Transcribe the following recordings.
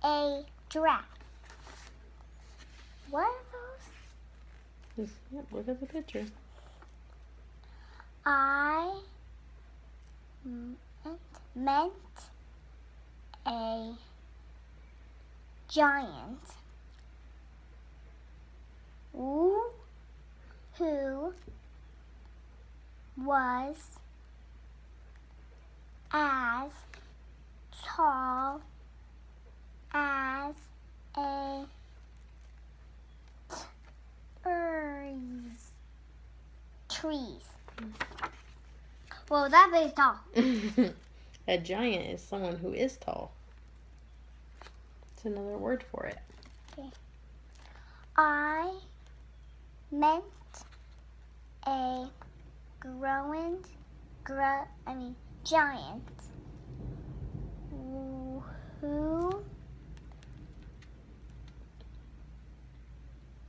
a giraffe. What are those? Look at the picture. I meant a giant who was as tall as a trees. Well, that is tall. A giant is someone who is tall. It's another word for it. Okay. I meant a giant who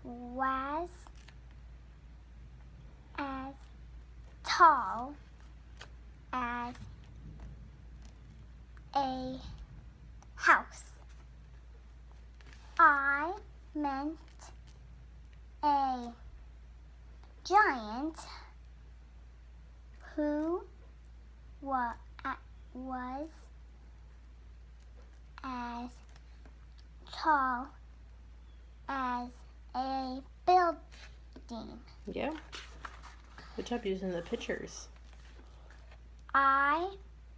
was as tall as a house. I meant a giant who was as tall as a building. Yeah. Good job using the pictures. I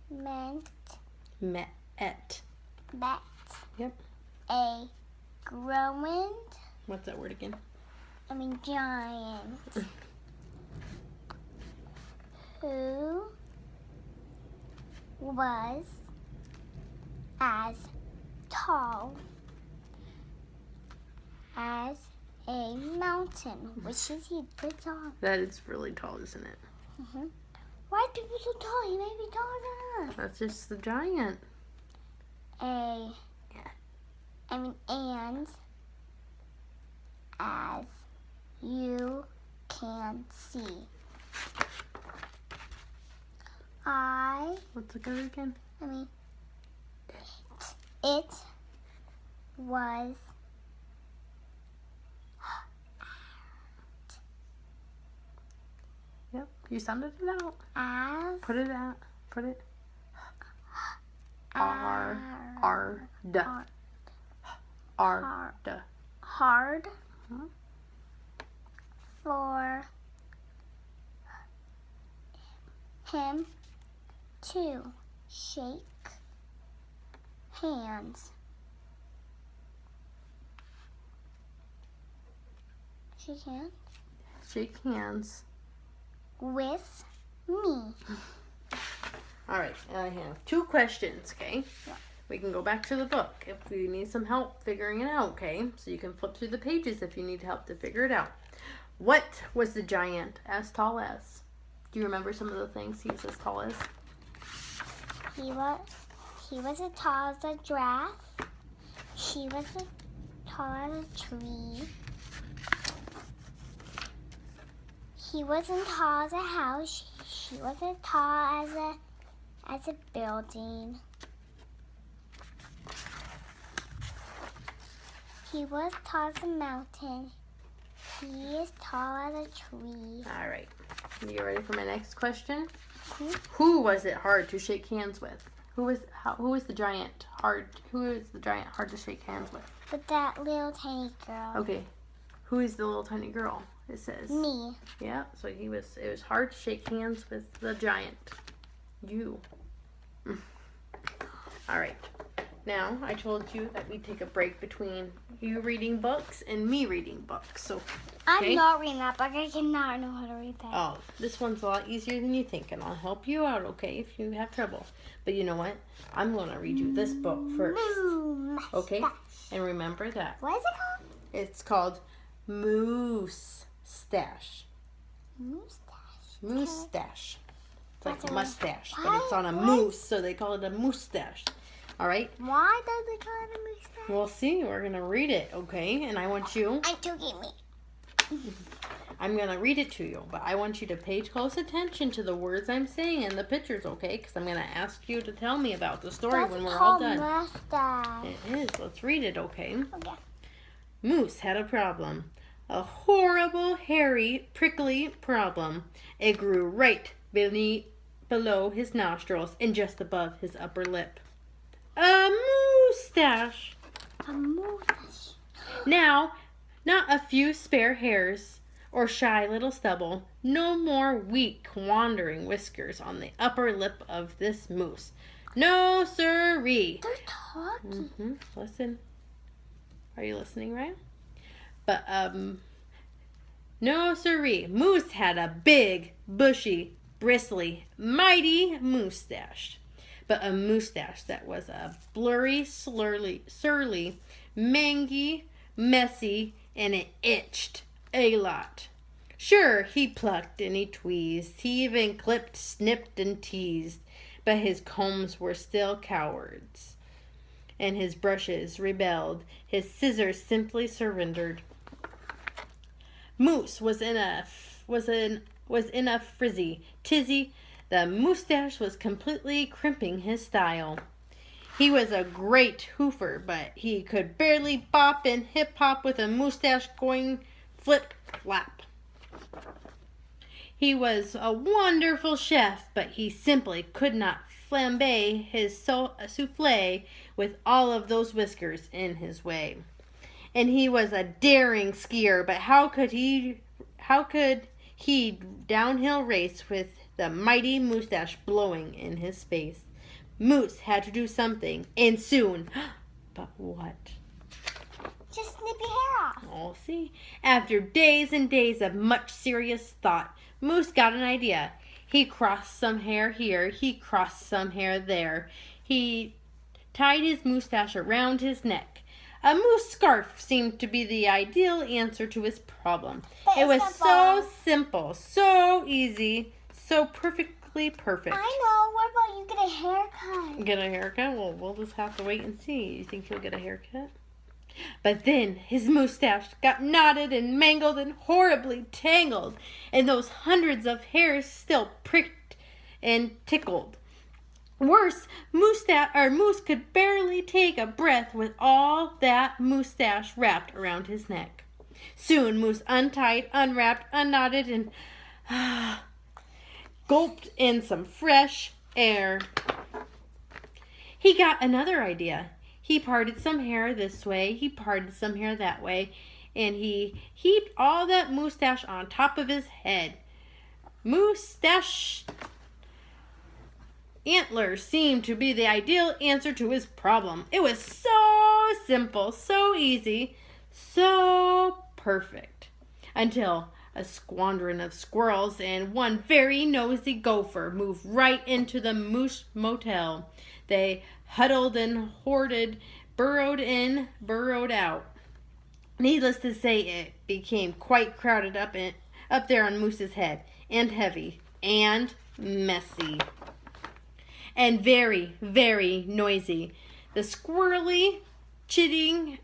met. Yep. A growing. What's that word again? Giant. Who was as tall as a mountain, which is pretty tall. That is really tall, isn't it? Mm-hmm. Why are people so tall? You may be taller than us. That's just the giant. And as you can see, What's the color again? It was Yep, you sounded it out. as Put it out. Put it. hard for him to shake hands. Shake hands. With me. All right, I have 2 questions, okay? Yeah. We can go back to the book if we need some help figuring it out, okay? So you can flip through the pages if you need help to figure it out. What was the giant as tall as? Do you remember some of the things he was as tall as? He was as tall as a giraffe. She was as tall as a tree. He wasn't tall as a house. She wasn't tall as a building. He was tall as a mountain. He is tall as a tree. All right. You ready for my next question? Mm-hmm. Who was it hard to shake hands with? Who is the giant hard? Who is the giant hard to shake hands with? With that little tiny girl. Okay. Who is the little tiny girl? It says. Me. Yeah. So it was hard to shake hands with the giant. You. All right. Now, I told you that we'd take a break between you reading books and me reading books. So, okay? I'm not reading that book. I cannot know how to read that. Oh, this one's a lot easier than you think, and I'll help you out, okay, if you have trouble. But you know what? I'm going to read you this book first. Okay? And remember that. What is it called? It's called Moose Stash. Moustache. It's like a mustache, but it's on a moose, so they call it a moustache. All right? Why does it call it a moustache? We'll see. We're going to read it, okay? And I want you... I'm to get me. I'm going to read it to you, but I want you to pay close attention to the words I'm saying and the pictures, okay? Because I'm going to ask you to tell me about the story when we're all done. Mustache. It is. Let's read it, okay? Okay. Moose had a problem. A horrible, hairy, prickly problem. It grew right below his nostrils and just above his upper lip. A moustache. A mustache. Now, not a few spare hairs or shy little stubble. No more weak, wandering whiskers on the upper lip of this moose. No, sirree. They're talking. Listen. Are you listening, Ryan? But, no, sirree. Moose had a big, bushy, bristly, mighty moustache. But a moustache that was a blurry, surly, mangy, messy, and it itched a lot. Sure, he plucked and he tweezed. He even clipped, snipped, and teased. But his combs were still cowards. And his brushes rebelled. His scissors simply surrendered. Moose was in a frizzy tizzy. The moustache was completely crimping his style. He was a great hoofer, but he could barely bop and hip-hop with a moustache going flip-flap. He was a wonderful chef, but he simply could not flambe his souffle with all of those whiskers in his way. And he was a daring skier, but how could he downhill race with the mighty moustache blowing in his face? Moose had to do something, and soon. But what? Just snip your hair off. I'll see. After days and days of much serious thought, Moose got an idea. He crossed some hair here. He crossed some hair there. He tied his moustache around his neck. A moose scarf seemed to be the ideal answer to his problem. It was so simple, so easy, so perfectly perfect. I know. What about you get a haircut? Get a haircut? Well, we'll just have to wait and see. You think he'll get a haircut? But then his moustache got knotted and mangled and horribly tangled, and those hundreds of hairs still pricked and tickled. Worse, Moose could barely take a breath with all that moustache wrapped around his neck. Soon Moose untied, unwrapped, unknotted, and gulped in some fresh air. He got another idea. He parted some hair this way, he parted some hair that way, and he heaped all that moustache on top of his head. Moustache antlers seemed to be the ideal answer to his problem. It was so simple, so easy, so perfect. Until a squadron of squirrels and one very nosy gopher moved right into the moose motel. They huddled and hoarded, burrowed in, burrowed out. Needless to say, it became quite crowded up there on Moose's head, and heavy, and messy, and very, very noisy. The squirrely, chitting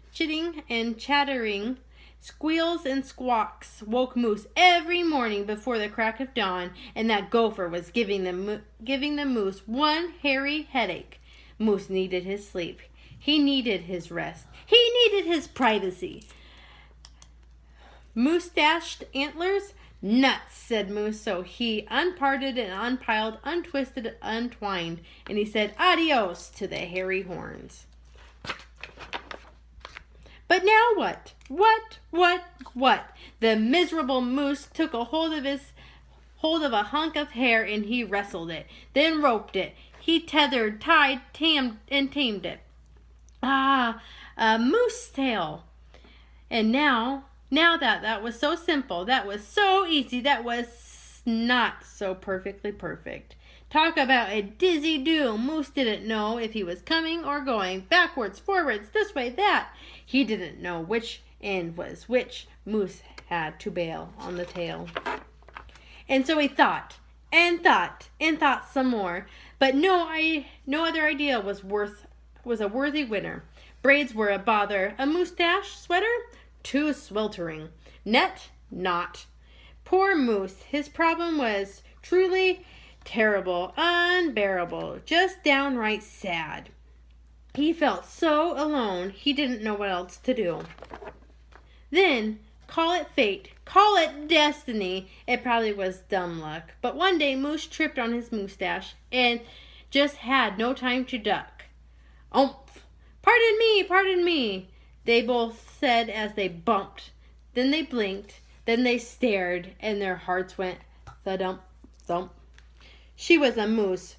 and chattering squeals and squawks woke Moose every morning before the crack of dawn, and that gopher was giving the moose one hairy headache. Moose needed his sleep. He needed his rest. He needed his privacy. Moustached antlers? Nuts, said Moose. So he unparted and unpiled, untwisted, untwined, and he said adios to the hairy horns. But now what? What? The miserable Moose took a hold of a hunk of hair, and he wrestled it, then roped it. He tethered, tied, tamed it. A moose tail. And now that was so simple, that was so easy, that was not so perfectly perfect. Talk about a dizzy do. Moose didn't know if he was coming or going, backwards, forwards, this way, that. He didn't know which end was which. Moose had to bail on the tail. And so he thought some more, but no other idea was a worthy winner. Braids were a bother. A moustache sweater? Too sweltering. Net? not. Poor Moose. His problem was truly terrible, unbearable, just downright sad. He felt so alone, he didn't know what else to do. Then, call it fate, call it destiny, it probably was dumb luck. But one day, Moose tripped on his mustache and just had no time to duck. "Oomph! Pardon me," they both said as they bumped. Then they blinked, then they stared, and their hearts went thudump, thump. She was a moose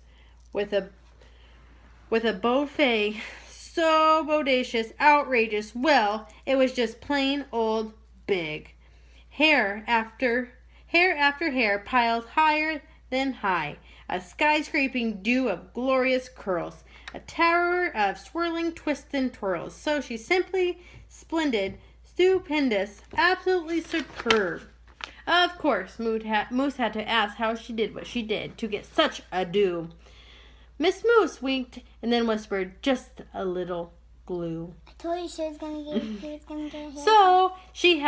with a buffet so bodacious, outrageous, well, it was just plain old big. Hair after hair piled higher than high, a skyscraping dew of glorious curls, a tower of swirling twists and twirls. So she simply splendid, stupendous, absolutely superb. Of course, Moose had to ask how she did what she did to get such a do. Miss Moose winked and then whispered, "Just a little glue." I told you she was gonna get hit. So she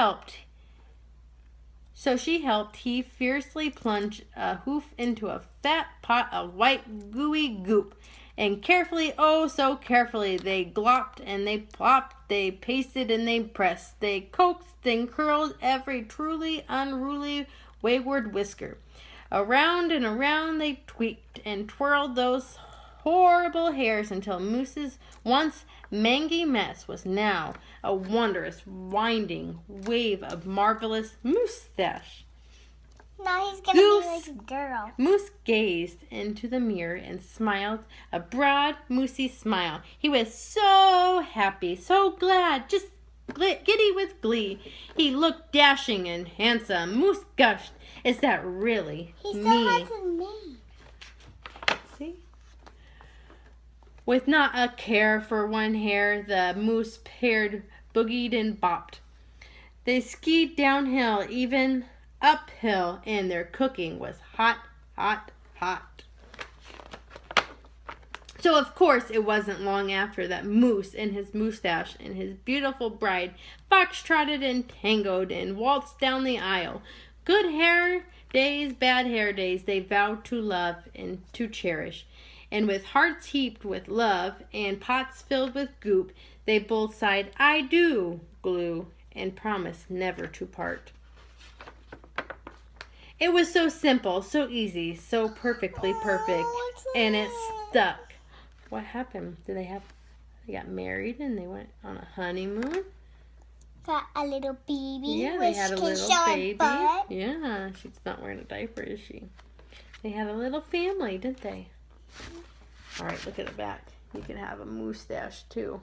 helped. He fiercely plunged a hoof into a fat pot of white gooey goop. And carefully, oh so carefully, they glopped and they plopped, they pasted and they pressed, they coaxed and curled every truly unruly wayward whisker. Around and around they tweaked and twirled those horrible hairs until Moose's once mangy mess was now a wondrous winding wave of marvelous moustache. Now he's gonna be like a girl. Moose gazed into the mirror and smiled a broad, moosey smile. He was so happy, so glad, just giddy with glee. He looked dashing and handsome. Moose gushed, "Is that really He's me?" so handsome as me. See? With not a care for one hair, the moose paired boogied and bopped. They skied downhill, even uphill, and their cooking was hot, hot, hot. So, of course, it wasn't long after that Moose and his mustache and his beautiful bride fox-trotted and tangoed and waltzed down the aisle. Good hair days, bad hair days, they vowed to love and to cherish. And with hearts heaped with love and pots filled with goop, they both sighed, "I do," glue, and promised never to part. It was so simple, so easy, so perfectly perfect, and it stuck. What happened? They got married and they went on a honeymoon? Got a little baby. Yeah, they had a little baby. Yeah, she's not wearing a diaper, is she? They had a little family, didn't they? All right, look at the back. You can have a mustache too.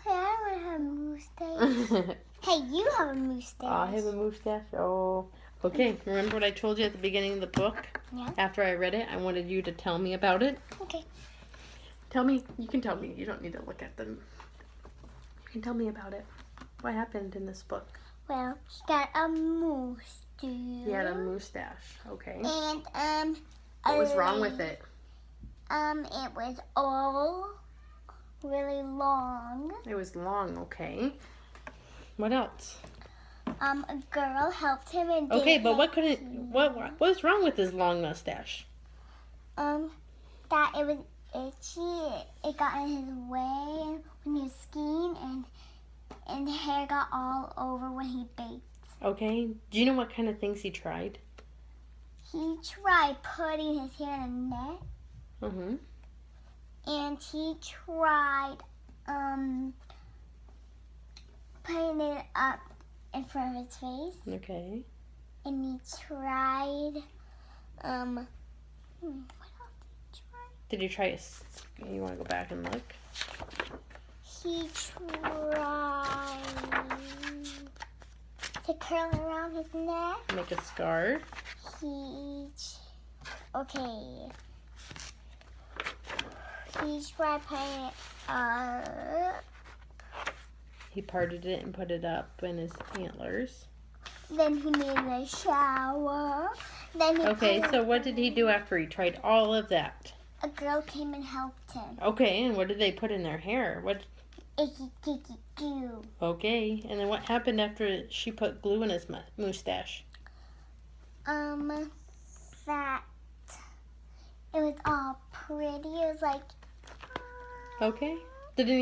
Hey, I want to have a mustache. Hey, you have a mustache. I have a mustache. Oh. Okay, remember what I told you at the beginning of the book? Yeah. After I read it, I wanted you to tell me about it. Okay. Tell me. You can tell me. You don't need to look at them. You can tell me about it. What happened in this book? Well, he got a mustache. He had a mustache. Okay. And What was wrong with it? It was all really long. It was long. Okay. What else? A girl helped him and Okay, but what was wrong with his long mustache? That it was itchy. It got in his way when he was skiing, and the hair got all over when he baked. Okay. Do you know what kind of things he tried? He tried putting his hair in a net. Mm-hmm. And he tried putting it up in front of his face. Okay. And he tried what else did he try? Did you try you want to go back and look? He tried to curl around his neck. Make a scarf. He tried putting it up. He parted it and put it up in his antlers. Then he made a shower. Okay, so what did he do after he tried all of that? A girl came and helped him. Okay, and what did they put in their hair? Icky, kicky, goo. Okay, and then what happened after she put glue in his mustache? That it was all pretty. It was like. Okay. Did any